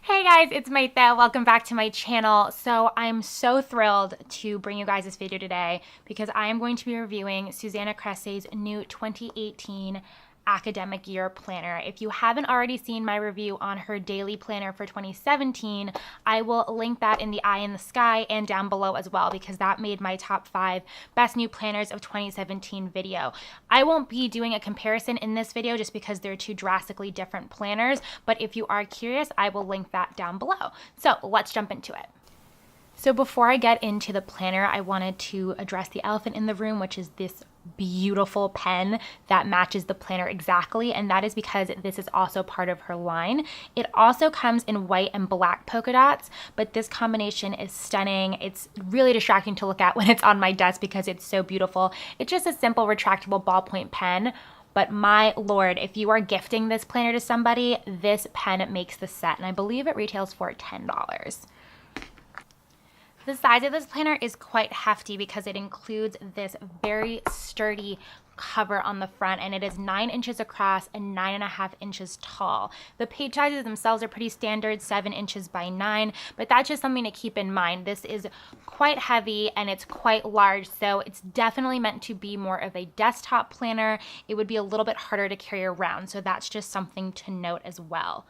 Hey guys, it's Maite. Welcome back to my channel. So I'm so thrilled to bring you guys this video today because I am going to be reviewing Susana Cresce's new 2018 academic year planner. If you haven't already seen my review on her daily planner for 2017, I will link that in the eye in the sky and down below as well because that made my top 5 best new planners of 2017 video. I won't be doing a comparison in this video just because they're two drastically different planners, but if you are curious, I will link that down below. So let's jump into it. So before I get into the planner, I wanted to address the elephant in the room, which is this beautiful pen that matches the planner exactly, and that is because this is also part of her line. It also comes in white and black polka dots, but this combination is stunning. It's really distracting to look at when it's on my desk because it's so beautiful. It's just a simple retractable ballpoint pen. But my lord, if you are gifting this planner to somebody, this pen makes the set, and I believe it retails for $10. The size of this planner is quite hefty because it includes this very sturdy cover on the front, and it is 9 inches across and 9.5 inches tall. The page sizes themselves are pretty standard, 7 inches by 9, but that's just something to keep in mind. This is quite heavy and it's quite large, so it's definitely meant to be more of a desktop planner. It would be a little bit harder to carry around, so that's just something to note as well.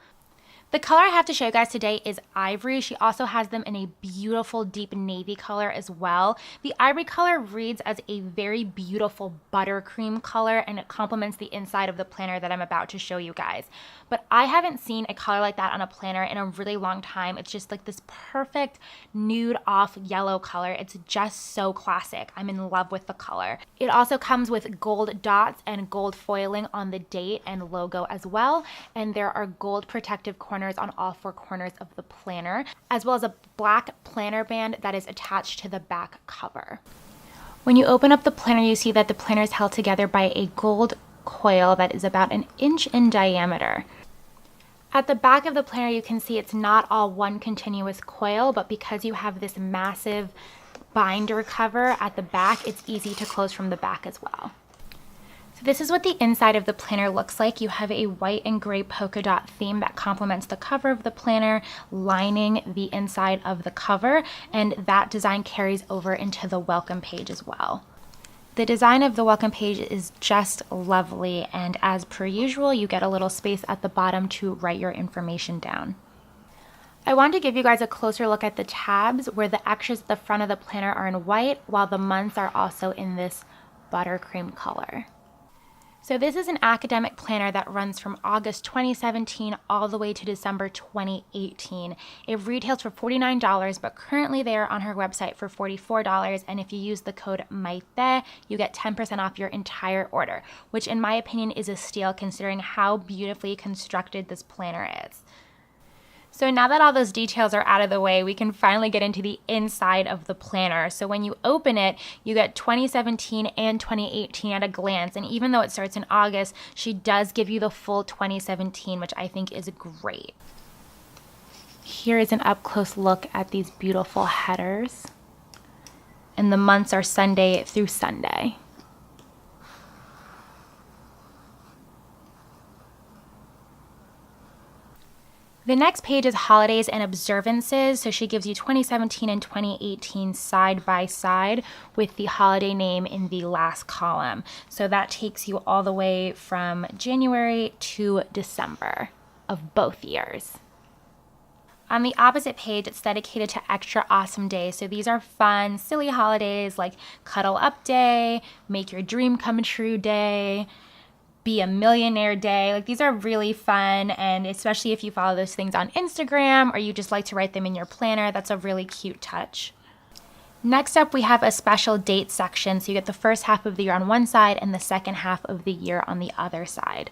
The color I have to show you guys today is ivory. She also has them in a beautiful deep navy color as well. The ivory color reads as a very beautiful buttercream color, and it complements the inside of the planner that I'm about to show you guys. But I haven't seen a color like that on a planner in a really long time. It's just like this perfect nude off yellow color. It's just so classic. I'm in love with the color. It also comes with gold dots and gold foiling on the date and logo as well. And there are gold protective corners on all 4 corners of the planner, as well as a black planner band that is attached to the back cover. When you open up the planner, you see that the planner is held together by a gold coil that is about 1 inch in diameter. At the back of the planner, you can see it's not all one continuous coil, but because you have this massive binder cover at the back, it's easy to close from the back as well. So this is what the inside of the planner looks like. You have a white and gray polka dot theme that complements the cover of the planner, lining the inside of the cover, and that design carries over into the welcome page as well. The design of the welcome page is just lovely, and as per usual, you get a little space at the bottom to write your information down. I wanted to give you guys a closer look at the tabs where the extras at the front of the planner are in white, while the months are also in this buttercream color. So this is an academic planner that runs from August 2017 all the way to December 2018. It retails for $49, but currently they are on her website for $44, and if you use the code MAITE, you get 10% off your entire order, which in my opinion is a steal considering how beautifully constructed this planner is. So now that all those details are out of the way, we can finally get into the inside of the planner. So when you open it, you get 2017 and 2018 at a glance. And even though it starts in August, she does give you the full 2017, which I think is great. Here is an up-close look at these beautiful headers. And the months are Sunday through Sunday. The next page is holidays and observances, so she gives you 2017 and 2018 side by side with the holiday name in the last column. So that takes you all the way from January to December of both years. On the opposite page, it's dedicated to extra awesome days. So these are fun, silly holidays like Cuddle Up Day, Make Your Dream Come True Day, Be a Millionaire Day. Like, these are really fun, and especially if you follow those things on Instagram or you just like to write them in your planner, that's a really cute touch. Next up, we have a special date section. So you get the first half of the year on one side and the second half of the year on the other side.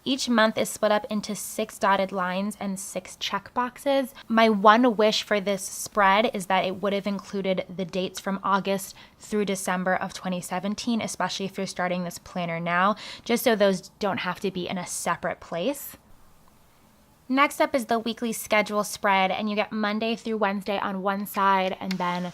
Each month is split up into 6 dotted lines and 6 check boxes. My one wish for this spread is that it would have included the dates from August through December of 2017, especially if you're starting this planner now, just so those don't have to be in a separate place. Next up is the weekly schedule spread, and you get Monday through Wednesday on one side and then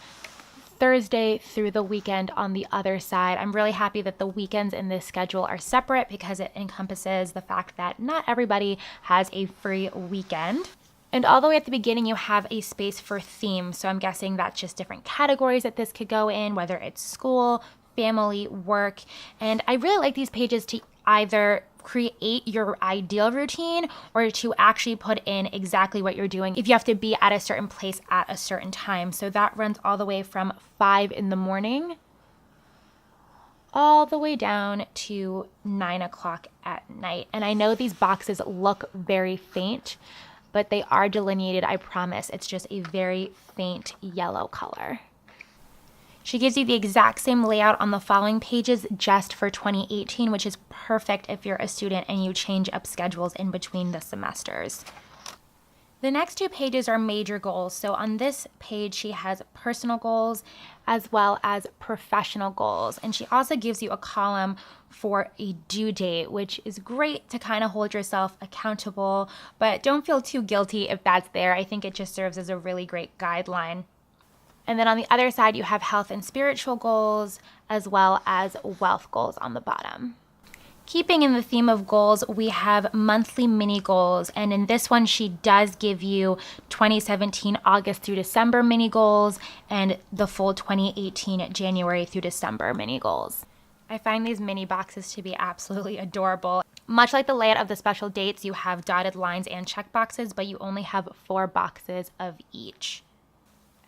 Thursday through the weekend on the other side. I'm really happy that the weekends in this schedule are separate because it encompasses the fact that not everybody has a free weekend. And all the way at the beginning, you have a space for theme. So I'm guessing that's just different categories that this could go in, whether it's school, family, work. And I really like these pages to either create your ideal routine or to actually put in exactly what you're doing if you have to be at a certain place at a certain time. So that runs all the way from 5 in the morning all the way down to 9 o'clock at night. And I know these boxes look very faint, but they are delineated, I promise. It's just a very faint yellow color. She gives you the exact same layout on the following pages just for 2018, which is perfect if you're a student and you change up schedules in between the semesters. The next 2 pages are major goals. So on this page, she has personal goals as well as professional goals. And she also gives you a column for a due date, which is great to kind of hold yourself accountable, but don't feel too guilty if that's there. I think it just serves as a really great guideline. And then on the other side, you have health and spiritual goals as well as wealth goals on the bottom. Keeping in the theme of goals, we have monthly mini goals. And in this one, she does give you 2017 August through December mini goals and the full 2018 January through December mini goals. I find these mini boxes to be absolutely adorable. Much like the layout of the special dates, you have dotted lines and check boxes, but you only have 4 boxes of each.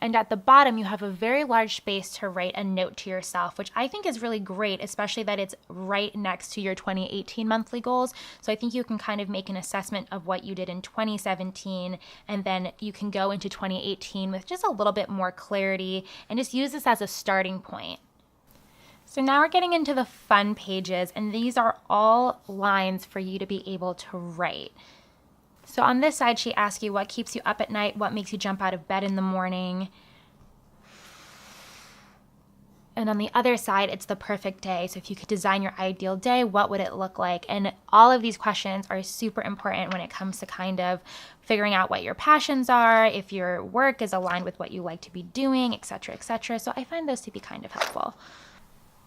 And at the bottom, you have a very large space to write a note to yourself, which I think is really great, especially that it's right next to your 2018 monthly goals. So I think you can kind of make an assessment of what you did in 2017, and then you can go into 2018 with just a little bit more clarity and just use this as a starting point. So now we're getting into the fun pages, and these are all lines for you to be able to write. So on this side, she asks you what keeps you up at night, what makes you jump out of bed in the morning. And on the other side, it's the perfect day. So if you could design your ideal day, what would it look like? And all of these questions are super important when it comes to kind of figuring out what your passions are, if your work is aligned with what you like to be doing, etc., etc. So I find those to be kind of helpful.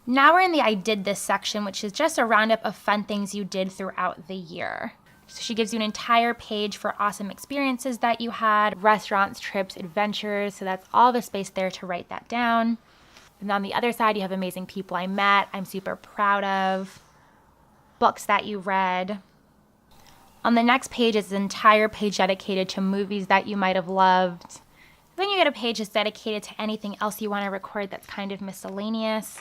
Now we're in the I did this section, which is just a roundup of fun things you did throughout the year. So she gives you an entire page for awesome experiences that you had, restaurants, trips, adventures. So that's all the space there to write that down. And on the other side, you have amazing people I met, I'm super proud of, books that you read. On the next page is an entire page dedicated to movies that you might have loved. Then you get a page that's dedicated to anything else you want to record that's kind of miscellaneous.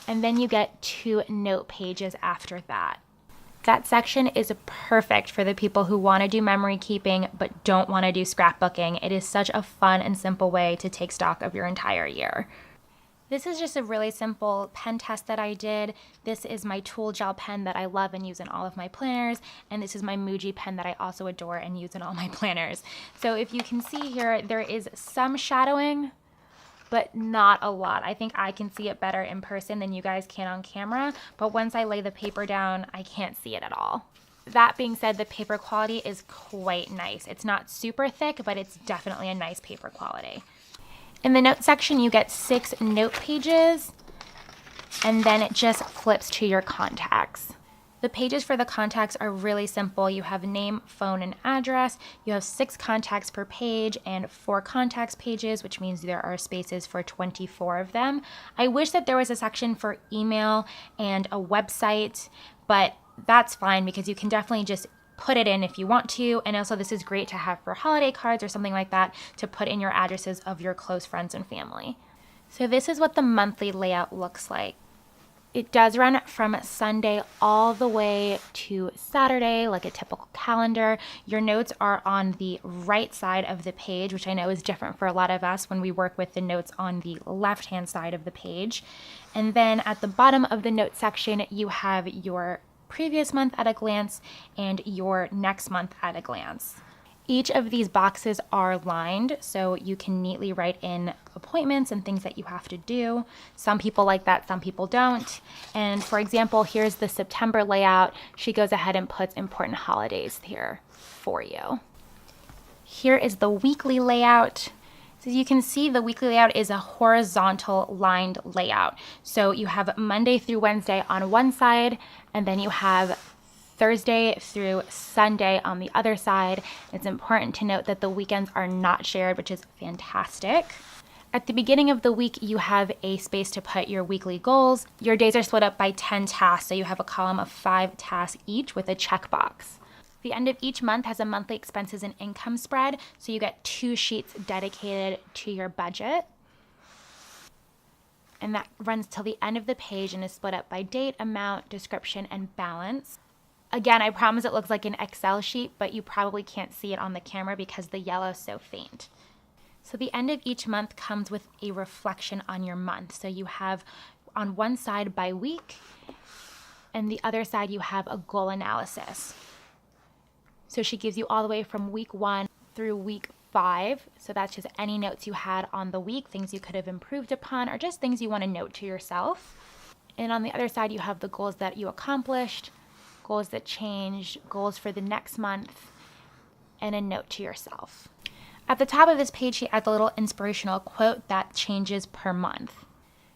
And then you get 2 note pages after that. That section is perfect for the people who want to do memory keeping but don't want to do scrapbooking. It is such a fun and simple way to take stock of your entire year. This is just a really simple pen test that I did. This is my Tool Gel pen that I love and use in all of my planners. And this is my Muji pen that I also adore and use in all my planners. So if you can see here, there is some shadowing, but not a lot. I think I can see it better in person than you guys can on camera, but once I lay the paper down, I can't see it at all. That being said, the paper quality is quite nice. It's not super thick, but it's definitely a nice paper quality. In the note section, you get 6 note pages, and then it just flips to your contacts. The pages for the contacts are really simple. You have name, phone, and address. You have 6 contacts per page and 4 contacts pages, which means there are spaces for 24 of them. I wish that there was a section for email and a website, but that's fine because you can definitely just put it in if you want to. And also this is great to have for holiday cards or something like that to put in your addresses of your close friends and family. So this is what the monthly layout looks like. It does run from Sunday all the way to Saturday, like a typical calendar. Your notes are on the right side of the page, which I know is different for a lot of us when we work with the notes on the left-hand side of the page. And then at the bottom of the note section, you have your previous month at a glance and your next month at a glance. Each of these boxes are lined, so you can neatly write in appointments and things that you have to do. Some people like that, some people don't. And for example, here's the September layout. She goes ahead and puts important holidays here for you. Here is the weekly layout. So you can see the weekly layout is a horizontal lined layout. So you have Monday through Wednesday on one side, and then you have Thursday through Sunday on the other side. It's important to note that the weekends are not shared, which is fantastic. At the beginning of the week, you have a space to put your weekly goals. Your days are split up by 10 tasks, so you have a column of 5 tasks each with a checkbox. The end of each month has a monthly expenses and income spread, so you get 2 sheets dedicated to your budget. And that runs till the end of the page and is split up by date, amount, description, and balance. Again, I promise it looks like an Excel sheet, but you probably can't see it on the camera because the yellow is so faint. So the end of each month comes with a reflection on your month. So you have on one side by week, and the other side you have a goal analysis. So she gives you all the way from week 1 through week 5. So that's just any notes you had on the week, things you could have improved upon, or just things you want to note to yourself. And on the other side, you have the goals that you accomplished, goals that changed, goals for the next month, and a note to yourself. At the top of this page, she adds a little inspirational quote that changes per month.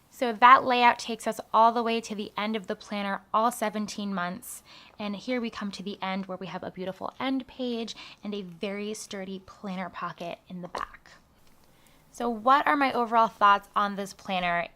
So that layout takes us all the way to the end of the planner, all 17 months. And here we come to the end where we have a beautiful end page and a very sturdy planner pocket in the back. So what are my overall thoughts on this planner?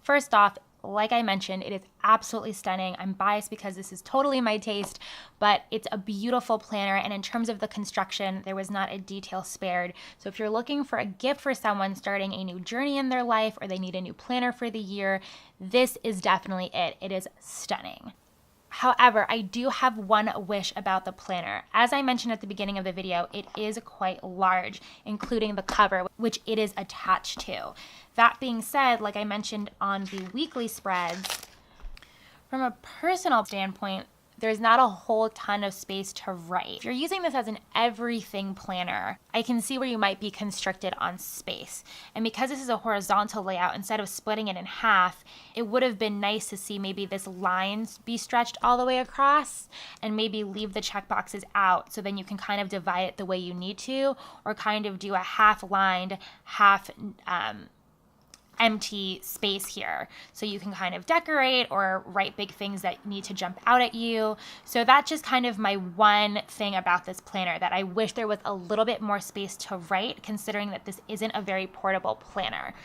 First off, like I mentioned, it is absolutely stunning. I'm biased because this is totally my taste, but it's a beautiful planner. And in terms of the construction, there was not a detail spared. So if you're looking for a gift for someone starting a new journey in their life, or they need a new planner for the year, this is definitely it. It is stunning. However, I do have one wish about the planner. As I mentioned at the beginning of the video, it is quite large, including the cover, which it is attached to. That being said, like I mentioned on the weekly spreads, from a personal standpoint, there's not a whole ton of space to write. If you're using this as an everything planner, I can see where you might be constricted on space. And because this is a horizontal layout, instead of splitting it in half, it would have been nice to see maybe this lines be stretched all the way across and maybe leave the checkboxes out, so then you can kind of divide it the way you need to, or kind of do a half lined, half empty space here, so you can kind of decorate or write big things that need to jump out at you. So that's just kind of my one thing about this planner, that I wish there was a little bit more space to write, considering that this isn't a very portable planner.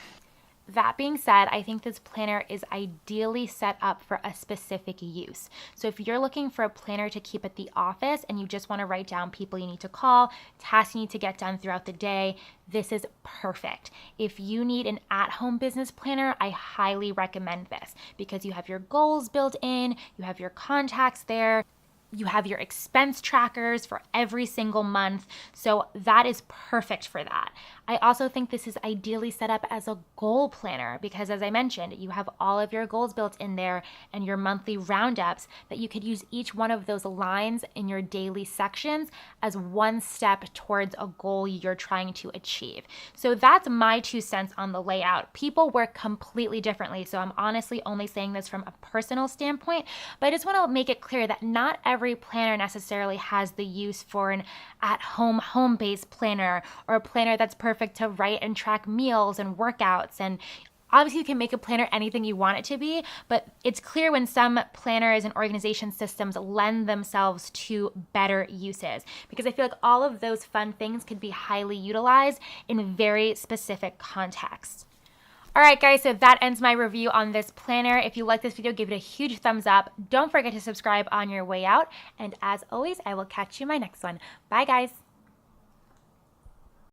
That being said, I think this planner is ideally set up for a specific use. So if you're looking for a planner to keep at the office and you just want to write down people you need to call, tasks you need to get done throughout the day, this is perfect. If you need an at-home business planner, I highly recommend this, because you have your goals built in, you have your contacts there, you have your expense trackers for every single month. So that is perfect for that. I also think this is ideally set up as a goal planner, because as I mentioned, you have all of your goals built in there and your monthly roundups that you could use each one of those lines in your daily sections as one step towards a goal you're trying to achieve. So that's my 2 cents on the layout. People work completely differently, so I'm honestly only saying this from a personal standpoint, but I just want to make it clear that not every planner necessarily has the use for an at-home, home-based planner, or a planner that's perfect to write and track meals and workouts. And obviously you can make a planner anything you want it to be, but it's clear when some planners and organization systems lend themselves to better uses, because I feel like all of those fun things could be highly utilized in very specific contexts. All right, guys, so that ends my review on this planner. If you like this video, give it a huge thumbs up. Don't forget to subscribe on your way out. And as always, I will catch you in my next one. Bye, guys.